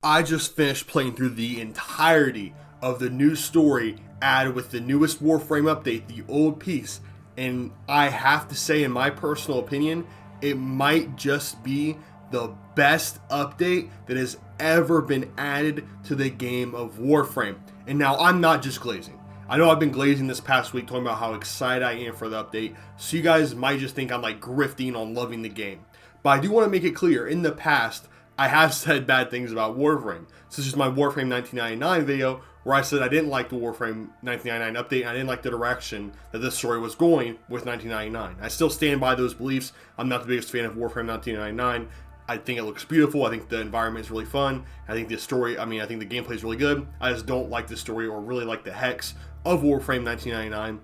I just finished playing through the entirety of the new story added with the newest Warframe update, the old piece, and I have to say, in my personal opinion, it might just be the best update that has ever been added to the game of Warframe. And now I'm not just glazing. I know I've been glazing this past week talking about how excited I am for the update, so you guys might just think I'm like grifting on loving the game. But I do want to make it clear, in the past, I have said bad things about Warframe. This is my Warframe 1999 video where I said I didn't like the Warframe 1999 update and I didn't like the direction that this story was going with 1999. I still stand by those beliefs. I'm not the biggest fan of Warframe 1999. I think it looks beautiful. I think the environment is really fun. I think the story, I think the gameplay is really good. I just don't like the story or really like the hex of Warframe 1999.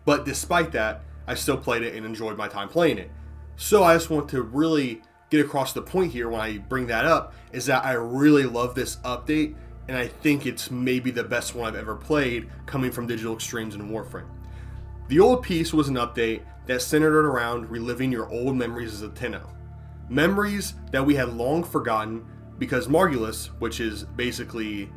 But despite that, I still played it and enjoyed my time playing it. So I just want to really get across the point here when I bring that up is that I really love this update, and I think it's maybe the best one I've ever played coming from Digital Extremes and Warframe. The old piece was an update that centered around reliving your old memories as a Tenno. Memories that we had long forgotten because Margulis, which is basically,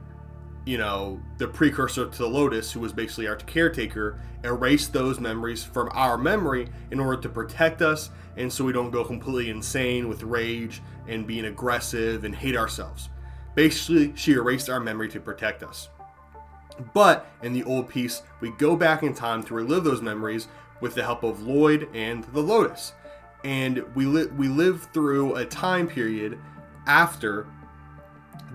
the precursor to the Lotus, who was basically our caretaker, erased those memories from our memory in order to protect us, and so we don't go completely insane with rage and being aggressive and hate ourselves. Basically, she erased our memory to protect us. But in the old piece, we go back in time to relive those memories with the help of Lloyd and the Lotus. And we live through a time period after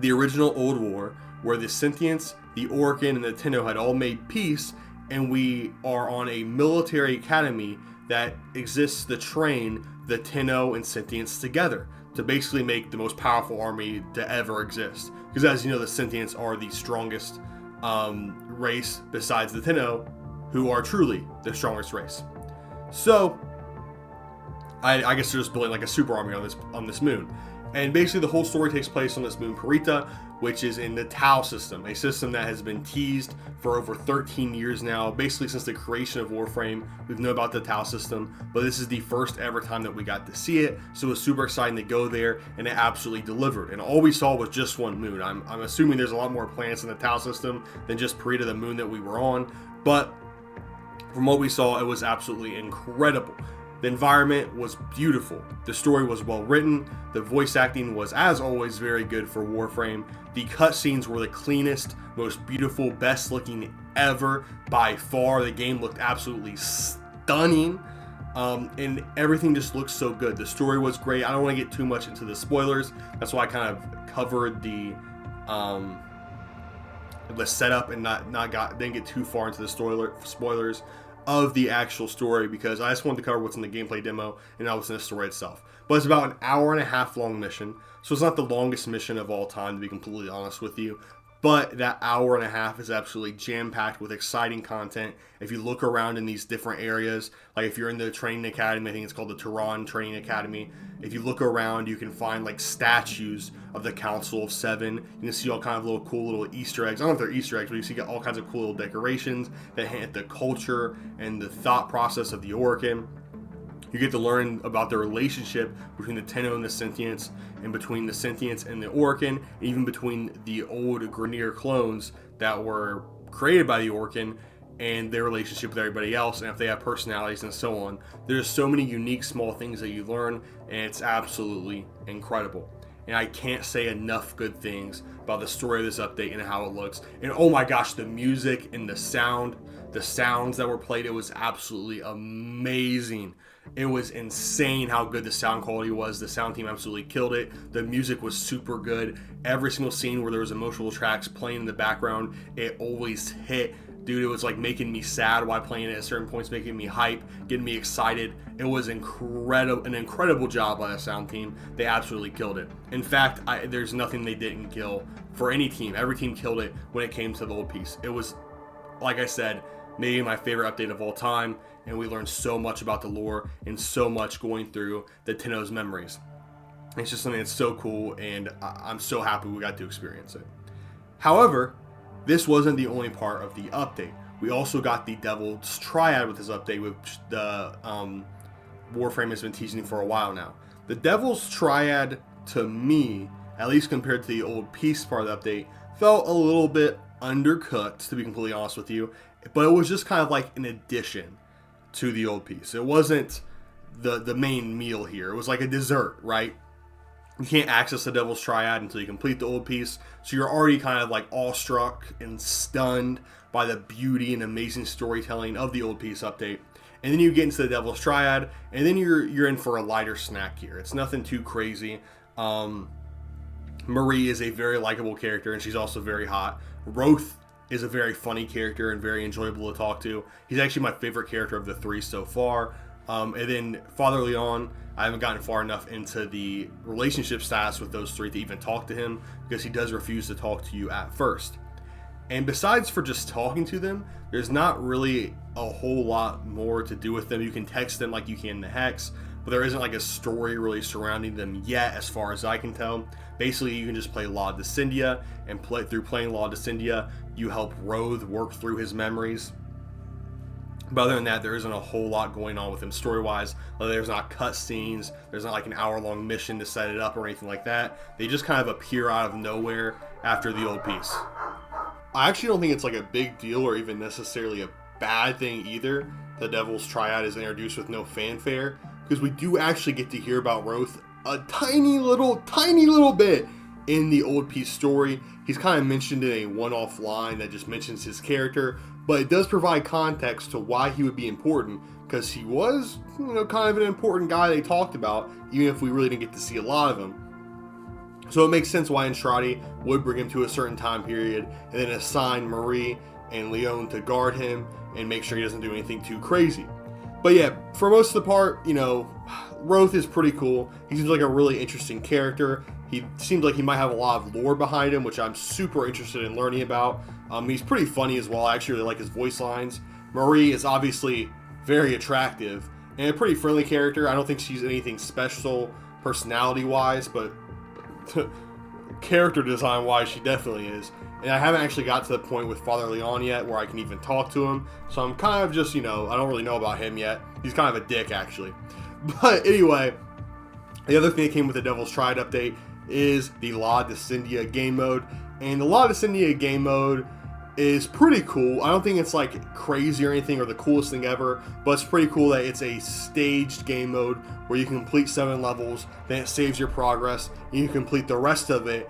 the original Old War, where the Sentients, the Orokin, and the Tenno had all made peace, and we are on a military academy that exists to train the Tenno and Sentients together to basically make the most powerful army to ever exist. Because as you know, the Sentients are the strongest race besides the Tenno, who are truly the strongest race. So, I guess they're just building like a super army on this moon. And basically the whole story takes place on this moon Parita, which is in the Tau system, a system that has been teased for over 13 years now. Basically since the creation of Warframe, we've known about the Tau system, but this is the first ever time that we got to see it, so it was super exciting to go there, and it absolutely delivered. And all we saw was just one moon. I'm assuming there's a lot more planets in the Tau system than just Parita, the moon that we were on, but from what we saw, it was absolutely incredible. The environment was beautiful. The story was well written. The voice acting was, as always, very good for Warframe. The cutscenes were the cleanest, most beautiful, best looking ever by far. The game looked absolutely stunning. And everything just looked so good. The story was great. I don't want to get too much into the spoilers. That's why I kind of covered the setup and didn't get too far into the spoilers of the actual story, because I just wanted to cover what's in the gameplay demo and not what's in the story itself. But it's about an hour and a half long mission, so it's not the longest mission of all time, to be completely honest with you. But that hour and a half is absolutely jam-packed with exciting content. If you look around in these different areas, like if you're in the training academy, I think it's called the Tehran Training Academy. If you look around, you can find like statues of the Council of Seven. You can see all kind of cool little Easter eggs. I don't know if they're Easter eggs, but you see all kinds of cool little decorations that hint at the culture and the thought process of the Orokin. You get to learn about the relationship between the Tenno and the Sentients, and between the Sentients and the Orokin, and even between the old Grineer clones that were created by the Orokin and their relationship with everybody else, and if they have personalities and so on. There's so many unique small things that you learn, and it's absolutely incredible. And I can't say enough good things about the story of this update and how it looks. And oh my gosh, the music and the sounds that were played, it was absolutely amazing. It was insane how good the sound quality was. The sound team absolutely killed it. The music was super good. Every single scene where there was emotional tracks playing in the background, it always hit. Dude, it was like making me sad while playing it at certain points, making me hype, getting me excited. It was an incredible job by the sound team. They absolutely killed it. In fact, there's nothing they didn't kill for any team. Every team killed it when it came to the old piece. It was, like I said, maybe my favorite update of all time, and we learned so much about the lore and so much going through the Tenno's memories. It's just something that's so cool, and I'm so happy we got to experience it. However, this wasn't the only part of the update. We also got the Devil's Triad with this update, which the Warframe has been teasing for a while now. The Devil's Triad, to me, at least compared to the old piece part of the update, felt a little bit undercut, to be completely honest with you. But it was just kind of like an addition to the old piece. It wasn't the main meal here. It was like a dessert, right? You can't access the Devil's Triad until you complete the old piece, so you're already kind of like awestruck and stunned by the beauty and amazing storytelling of the old piece update. And then you get into the Devil's Triad, and then you're in for a lighter snack here. It's nothing too crazy. Marie is a very likable character, and she's also very hot. Roth is a very funny character and very enjoyable to talk to. He's actually my favorite character of the 3 so far. And then Father Leon, I haven't gotten far enough into the relationship status with those 3 to even talk to him, because he does refuse to talk to you at first. And besides for just talking to them, there's not really a whole lot more to do with them. You can text them like you can in the Hex, but there isn't like a story really surrounding them yet, as far as I can tell. Basically, you can just play Law Descendia, and through playing Law Descendia, you help Roth work through his memories. But other than that, there isn't a whole lot going on with him story-wise. There's not cutscenes, there's not like an hour-long mission to set it up or anything like that. They just kind of appear out of nowhere after the old piece. I actually don't think it's like a big deal or even necessarily a bad thing either. The Devil's Triad is introduced with no fanfare, because we do actually get to hear about Roth a tiny little bit in the old piece story. He's kind of mentioned in a one-off line that just mentions his character, but it does provide context to why he would be important, because he was, kind of an important guy they talked about, even if we really didn't get to see a lot of him. So it makes sense why Anstrati would bring him to a certain time period and then assign Marie and Leon to guard him and make sure he doesn't do anything too crazy. But yeah, for most of the part, Roth is pretty cool. He seems like a really interesting character. He seems like he might have a lot of lore behind him, which I'm super interested in learning about. He's pretty funny as well. I actually really like his voice lines. Marie is obviously very attractive and a pretty friendly character. I don't think she's anything special personality-wise, but character design-wise, she definitely is. And I haven't actually got to the point with Father Leon yet where I can even talk to him. So I'm kind of just, I don't really know about him yet. He's kind of a dick, actually. But anyway, the other thing that came with the Devil's Triad update is the La Descendia game mode. And the La Descendia game mode is pretty cool. I don't think it's like crazy or anything or the coolest thing ever, but it's pretty cool that it's a staged game mode where you can complete 7 levels, then it saves your progress, and you can complete the rest of it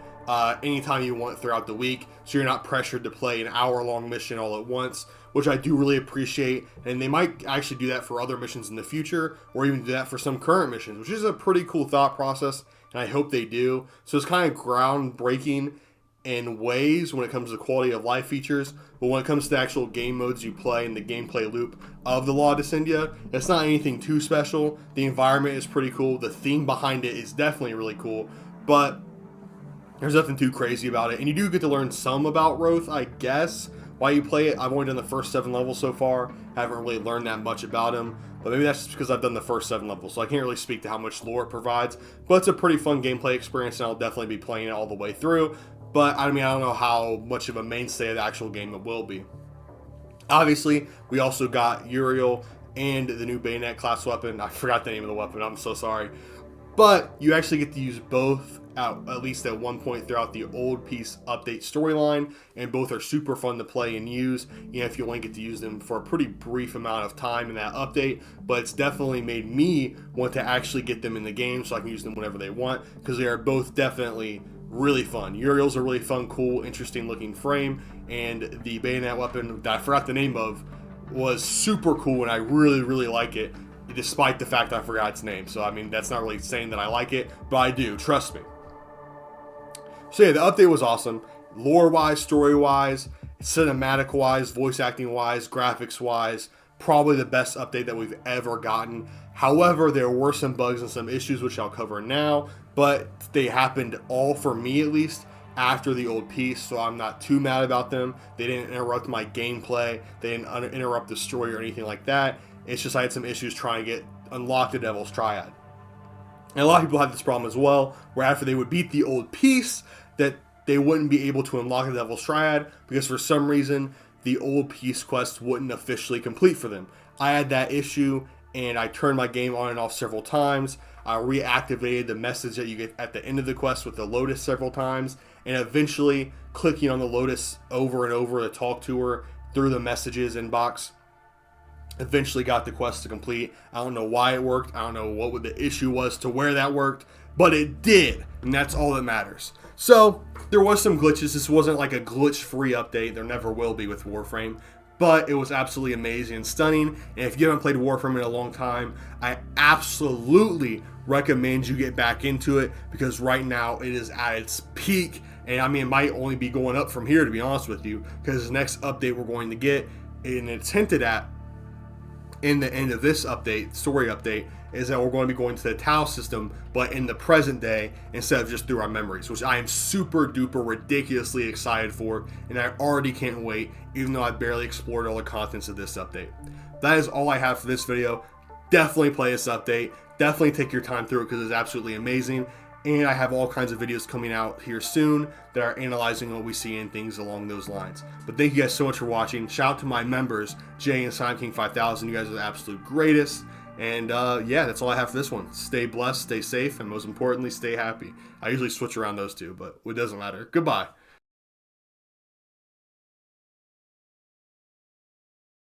anytime you want throughout the week, so you're not pressured to play an hour-long mission all at once, which I do really appreciate. And they might actually do that for other missions in the future, or even do that for some current missions, which is a pretty cool thought process, and I hope they do. So it's kind of groundbreaking in ways when it comes to quality of life features, but when it comes to the actual game modes you play and the gameplay loop of the Law Descendia, it's not anything too special. The environment is pretty cool, the theme behind it is definitely really cool, but there's nothing too crazy about it. And you do get to learn some about Roth, I guess, while you play it. I've only done the first 7 levels so far. I haven't really learned that much about him, but maybe that's just because I've done the first 7 levels, so I can't really speak to how much lore it provides. But it's a pretty fun gameplay experience, and I'll definitely be playing it all the way through. But I don't know how much of a mainstay of the actual game it will be. Obviously, we also got Uriel and the new Bayonet class weapon. I forgot the name of the weapon, I'm so sorry. But you actually get to use both at least at one point throughout the old piece update storyline, and both are super fun to play and use, if you only get to use them for a pretty brief amount of time in that update. But it's definitely made me want to actually get them in the game so I can use them whenever they want, because they are both definitely really fun. Uriel's a really fun, cool, interesting looking frame, and the bayonet weapon that I forgot the name of was super cool, and I really, really like it, despite the fact I forgot its name. So that's not really saying that I like it, but I do, trust me. So yeah, the update was awesome. Lore-wise, story-wise, cinematic-wise, voice acting-wise, graphics-wise, probably the best update that we've ever gotten. However, there were some bugs and some issues, which I'll cover now, but they happened all, for me at least, after the old piece, so I'm not too mad about them. They didn't interrupt my gameplay, they didn't interrupt the story or anything like that. It's just I had some issues trying to unlock the Devil's Triad. And a lot of people have this problem as well, where after they would beat the old piece, that they wouldn't be able to unlock the Devil's Triad, because for some reason, the old piece quest wouldn't officially complete for them. I had that issue, and I turned my game on and off several times. I reactivated the message that you get at the end of the quest with the Lotus several times, and eventually clicking on the Lotus over and over to talk to her through the messages inbox eventually got the quest to complete. I don't know why it worked. I don't know what the issue was to where that worked, but it did, and that's all that matters. So there was some glitches. This wasn't like a glitch-free update. There never will be with Warframe, but it was absolutely amazing and stunning. And if you haven't played Warframe in a long time, I absolutely recommend you get back into it, because right now it is at its peak. And I mean, it might only be going up from here, to be honest with you, because the next update we're going to get, and it's hinted at in the end of this update, story update, is that we're going to be going to the Tau system, but in the present day instead of just through our memories, which I am super duper ridiculously excited for, and I already can't wait, even though I barely explored all the contents of this update. That is all I have for this video. Definitely play this update. Definitely take your time through it, because it's absolutely amazing. And I have all kinds of videos coming out here soon that are analyzing what we see and things along those lines. But thank you guys so much for watching. Shout out to my members, Jay and Simon King 5000. You guys are the absolute greatest. And yeah, that's all I have for this one. Stay blessed, stay safe, and most importantly, stay happy. I usually switch around those two, but it doesn't matter. Goodbye.